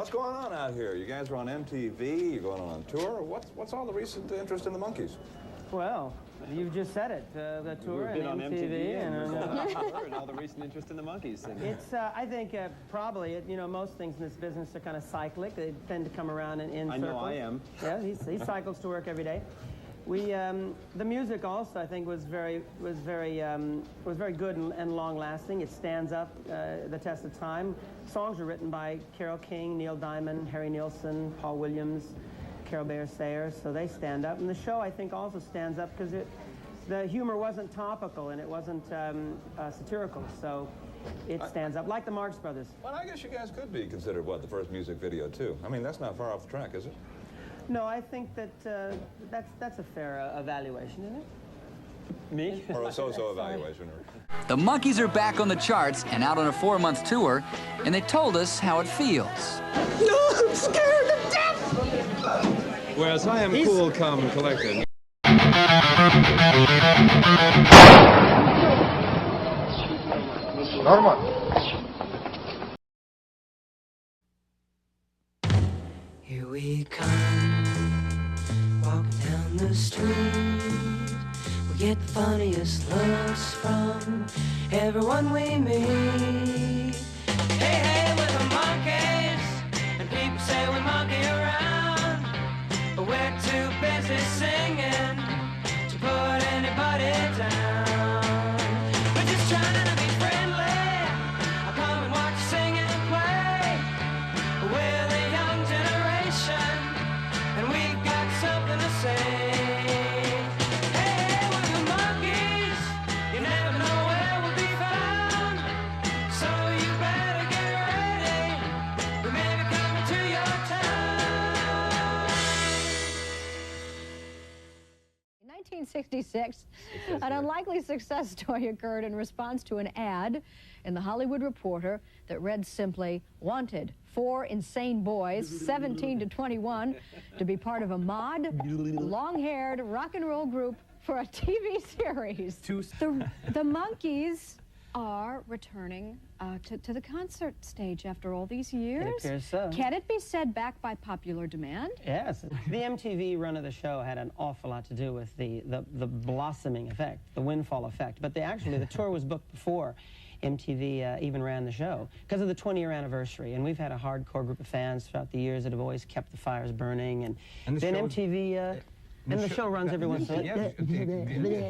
What's going on out here? You guys are on MTV, you're going on tour. What's all the recent interest in the Monkees? Well, you've just said it. The tour We've been and on MTV and all the recent interest in the Monkees. It's, I think, probably, you know, most things in this business are kind of cyclic. They tend to come around in circles. I know I am. Yeah, he cycles to work every day. We, the music also, I think, was very good and long-lasting. It stands up the test of time. Songs were written by Carole King, Neil Diamond, Harry Nilsson, Paul Williams, Carol Bayer Sayer, so they stand up. And the show, I think, also stands up because the humor wasn't topical and it wasn't satirical, so it stands up, like the Marx Brothers. Well, I guess you guys could be considered, what, the first music video, too? I mean, that's not far off the track, is it? No, I think that that's a fair evaluation, isn't it? Me? Or a so-so evaluation. The Monkees are back on the charts and out on a 4-month tour, and they told us how it feels. No, I'm scared to death! Whereas I am cool, calm, and collected. Normal. Here we come, walking down the street. We get the funniest looks from everyone we meet. Hey, hey, we're the Monkees, and people say we monkey around, but we're too busy singing to put anybody down. We're just trying to be friendly. I'll come and watch you sing and play. We're the young generation, and we've got something to say. Hey, we're the Monkees. You never know where we'll be found, so you better get ready. We may be coming to your town. In 1966, an unlikely success story occurred in response to an ad in the Hollywood Reporter that read simply, "Wanted, 4 insane boys, 17 to 21, to be part of a mod, long-haired rock and roll group for a TV series." The Monkees are returning to the concert stage after all these years. It appears so. Can it be said back by popular demand? Yes. The MTV run of the show had an awful lot to do with the blossoming effect, the windfall effect. But the tour was booked before MTV even ran the show because of the 20-year anniversary. And we've had a hardcore group of fans throughout the years that have always kept the fires burning. And then MTV... and the show runs every once in a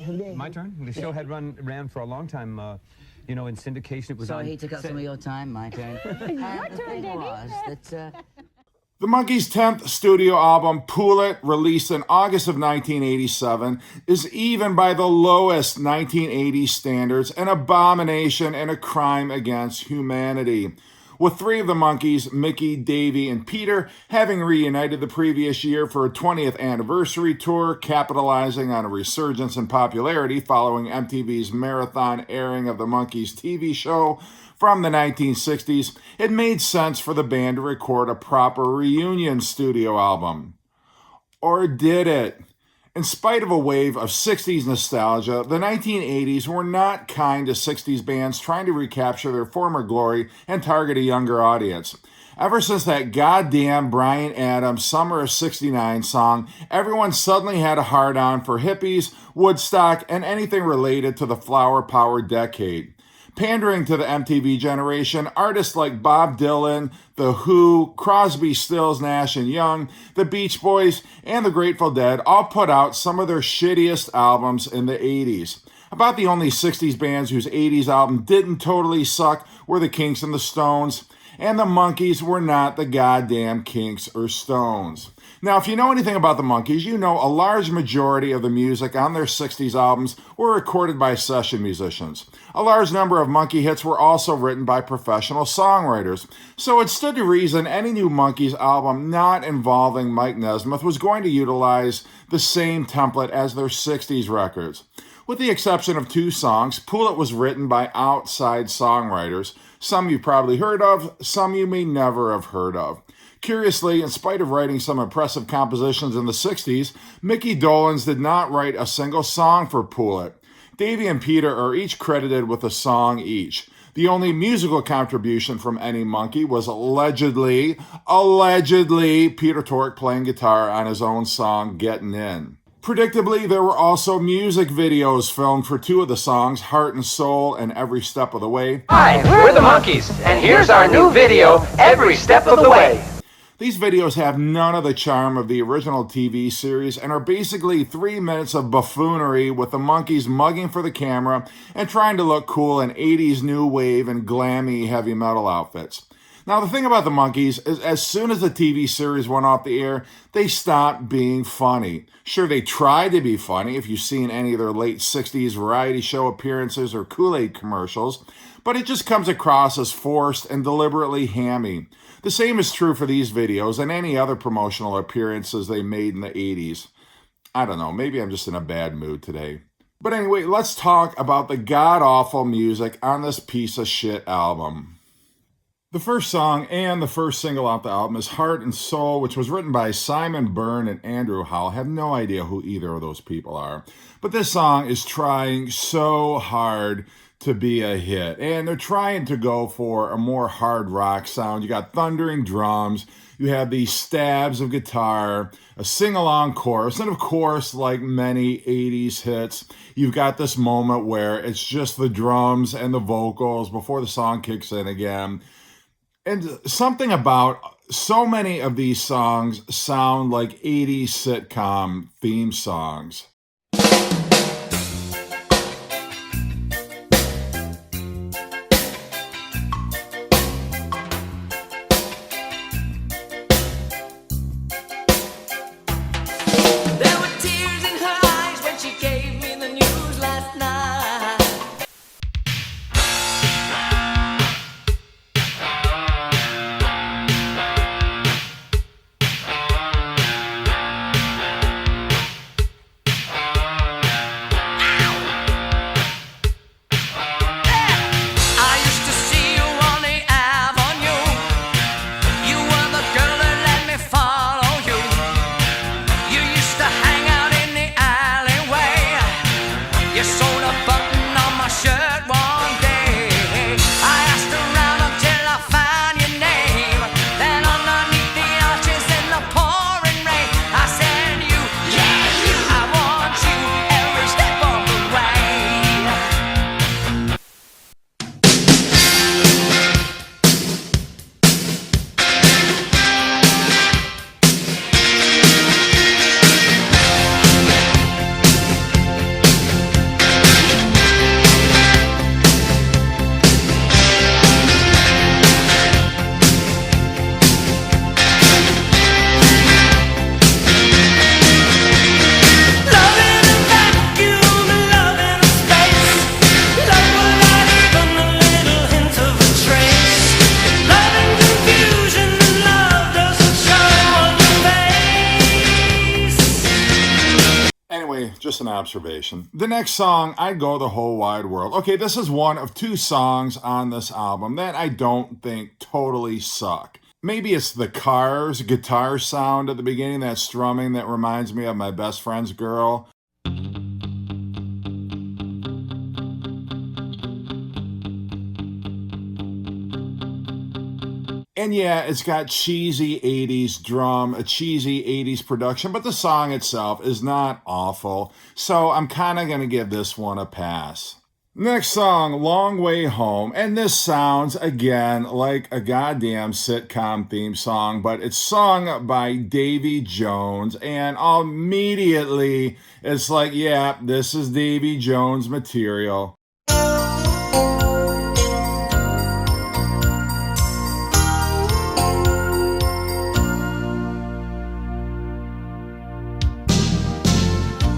while. My turn? The show had ran for a long time, you know, in syndication. It was Sorry, he took up some of your time. My turn. Your turn, Davey. Was that The Monkees' 10th studio album, Pool It, released in August of 1987, is even by the lowest 1980s standards an abomination and a crime against humanity. With 3 of the Monkees, Mickey, Davey, and Peter, having reunited the previous year for a 20th anniversary tour, capitalizing on a resurgence in popularity following MTV's marathon airing of the Monkees TV show from the 1960s, it made sense for the band to record a proper reunion studio album. Or did it? In spite of a wave of 60s nostalgia, the 1980s were not kind to 60s bands trying to recapture their former glory and target a younger audience. Ever since that goddamn Bryan Adams Summer of '69 song, everyone suddenly had a hard-on for hippies, Woodstock, and anything related to the flower power decade. Pandering to the MTV generation, artists like Bob Dylan, The Who, Crosby, Stills, Nash & Young, The Beach Boys, and The Grateful Dead all put out some of their shittiest albums in the 80s. About the only 60s bands whose 80s album didn't totally suck were the Kinks and the Stones, and the Monkees were not the goddamn Kinks or Stones. Now, if you know anything about the Monkees, you know a large majority of the music on their 60s albums were recorded by session musicians. A large number of Monkee hits were also written by professional songwriters. So it stood to reason any new Monkees album not involving Mike Nesmith was going to utilize the same template as their 60s records. With the exception of 2 songs, Pool It was written by outside songwriters. Some you've probably heard of, some you may never have heard of. Curiously, in spite of writing some impressive compositions in the 60s, Mickey Dolenz did not write a single song for Pool It. Davey and Peter are each credited with a song each. The only musical contribution from any Monkee was allegedly, Peter Tork playing guitar on his own song, Gettin' In. Predictably, there were also music videos filmed for two of the songs, Heart and Soul and Every Step of the Way. Hi, we're the Monkees, and here's our new video, Every Step of the Way. These videos have none of the charm of the original TV series and are basically 3 minutes of buffoonery with the Monkees mugging for the camera and trying to look cool in 80s new wave and glammy heavy metal outfits. Now, the thing about the Monkees is as soon as the TV series went off the air, they stopped being funny. Sure, they tried to be funny if you've seen any of their late 60s variety show appearances or Kool-Aid commercials, but it just comes across as forced and deliberately hammy. The same is true for these videos and any other promotional appearances they made in the 80s. I don't know, maybe I'm just in a bad mood today. But anyway, let's talk about the god-awful music on this piece of shit album. The first song and the first single off the album is Heart and Soul, which was written by Simon Byrne and Andrew Howe. I have no idea who either of those people are. But this song is trying so hard to be a hit. And they're trying to go for a more hard rock sound. You got thundering drums. You have these stabs of guitar, a sing-along chorus, and of course, like many 80s hits, you've got this moment where it's just the drums and the vocals before the song kicks in again. And something about so many of these songs sound like 80s sitcom theme songs. There were tears in her eyes when she gave me the news last night. Just an observation. The next song, I'd Go the Whole Wide World. Okay, this is one of two songs on this album that I don't think totally suck. Maybe it's the Cars guitar sound at the beginning, that strumming that reminds me of My Best Friend's Girl. And yeah, it's got cheesy 80s drum, a cheesy 80s production, but the song itself is not awful, so I'm kind of going to give this one a pass. Next song, Long Way Home, and this sounds, again, like a goddamn sitcom theme song, but it's sung by Davy Jones, and immediately it's like, yeah, this is Davy Jones material.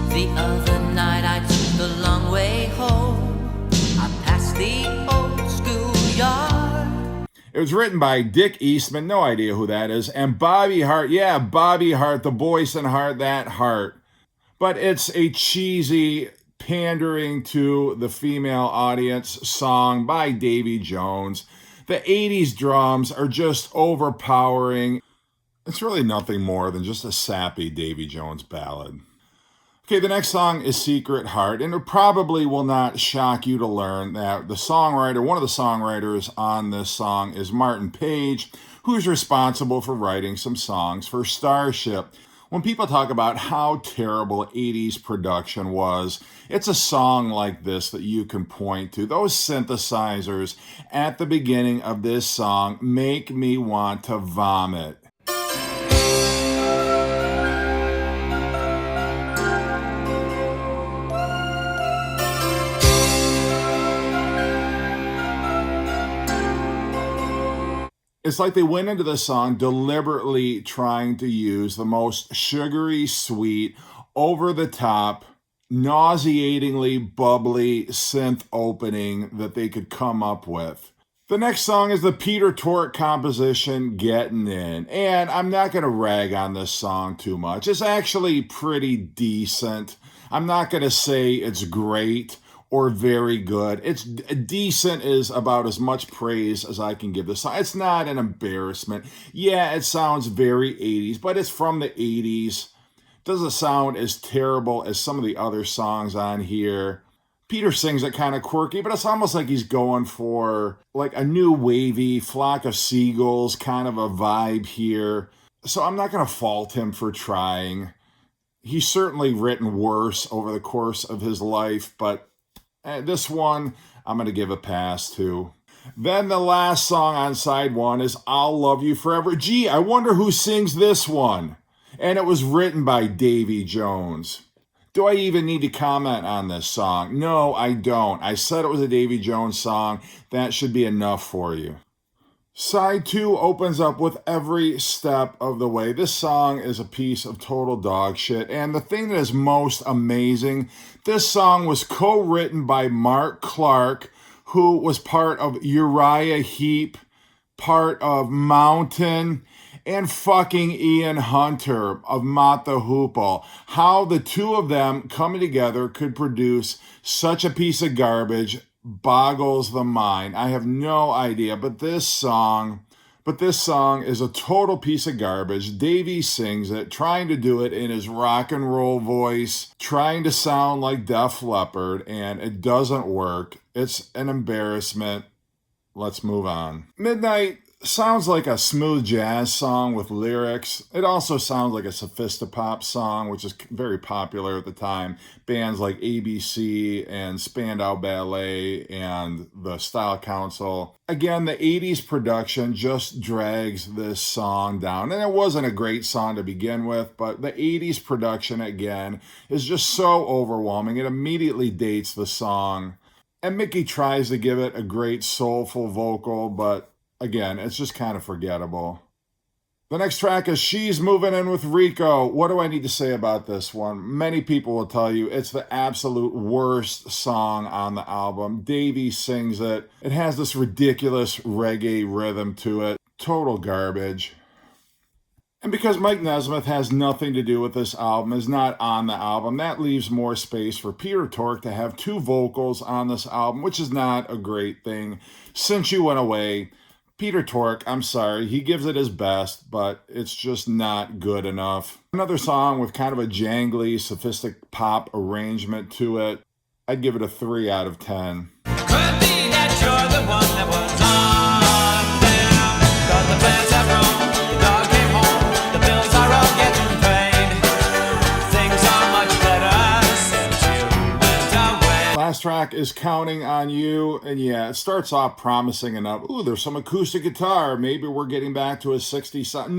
The other night I took the long way home. I passed the old schoolyard. It was written by Dick Eastman, no idea who that is, and Bobby Hart. Yeah, Bobby Hart, the voice and heart, that heart. But it's a cheesy, pandering to the female audience song by Davy Jones. The 80s drums are just overpowering. It's really nothing more than just a sappy Davy Jones ballad. Okay, the next song is Secret Heart, and it probably will not shock you to learn that the songwriter, one of the songwriters on this song is Martin Page, who's responsible for writing some songs for Starship. When people talk about how terrible 80s production was, it's a song like this that you can point to. Those synthesizers at the beginning of this song make me want to vomit. It's like they went into the song deliberately trying to use the most sugary, sweet, over-the-top, nauseatingly bubbly synth opening that they could come up with. The next song is the Peter Tork composition, Getting In. And I'm not going to rag on this song too much. It's actually pretty decent. I'm not going to say it's great or very good. It's decent is about as much praise as I can give this song. It's not an embarrassment. Yeah, it sounds very 80s, but it's from the 80s. Doesn't sound as terrible as some of the other songs on here. Peter sings it kind of quirky, but it's almost like he's going for like a new wavy Flock of Seagulls kind of a vibe here. So I'm not going to fault him for trying. He's certainly written worse over the course of his life, but this one, I'm going to give a pass to. Then the last song on side one is I'll Love You Forever. Gee, I wonder who sings this one. And it was written by Davy Jones. Do I even need to comment on this song? No, I don't. I said it was a Davy Jones song. That should be enough for you. Side 2 opens up with Every Step of the Way. This song is a piece of total dog shit. And the thing that is most amazing, this song was co-written by Mark Clark, who was part of Uriah Heep, part of Mountain, and fucking Ian Hunter of Mott the Hoople. How the two of them coming together could produce such a piece of garbage boggles the mind. I have no idea, but this song is a total piece of garbage. Davey sings it, trying to do it in his rock and roll voice, trying to sound like Def Leppard, and it doesn't work. It's an embarrassment. Let's move on. Midnight sounds like a smooth jazz song with lyrics. It also sounds like a sophistopop song, which is very popular at the time. Bands like ABC and Spandau Ballet and the Style Council. Again, the 80s production just drags this song down. And it wasn't a great song to begin with, but the 80s production, again, is just so overwhelming. It immediately dates the song. And Mickey tries to give it a great soulful vocal, but again, it's just kind of forgettable. The next track is She's Moving In with Rico. What do I need to say about this one? Many people will tell you it's the absolute worst song on the album. Davey sings it. It has this ridiculous reggae rhythm to it. Total garbage. And because Mike Nesmith has nothing to do with this album, is not on the album, that leaves more space for Peter Tork to have two vocals on this album, which is not a great thing. Since You Went Away, Peter Tork, I'm sorry, he gives it his best, but it's just not good enough. Another song with kind of a jangly, sophisticated pop arrangement to it. I'd give it a 3 out of 10. Could be that you're the one that was on down. 'Cause the plans have grown, the dog came home, the bills are all getting paid. Things are much better since you went away. Last track is Counting on You, and yeah, it starts off promising enough. Ooh, there's some acoustic guitar. Maybe we're getting back to a 60s sound.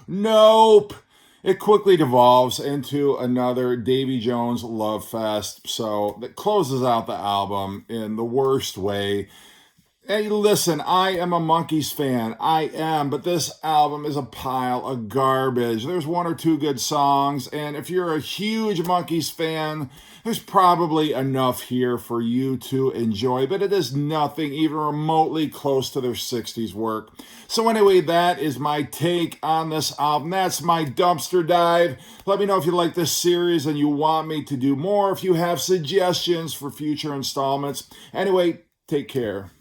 Nope. It quickly devolves into another Davy Jones love fest, so that closes out the album in the worst way. Hey, listen, I am a Monkees fan. I am, but this album is a pile of garbage. There's one or two good songs, and if you're a huge Monkees fan, there's probably enough here for you to enjoy, but it is nothing even remotely close to their 60s work. So anyway, that is my take on this album. That's my dumpster dive. Let me know if you like this series and you want me to do more, if you have suggestions for future installments. Anyway, take care.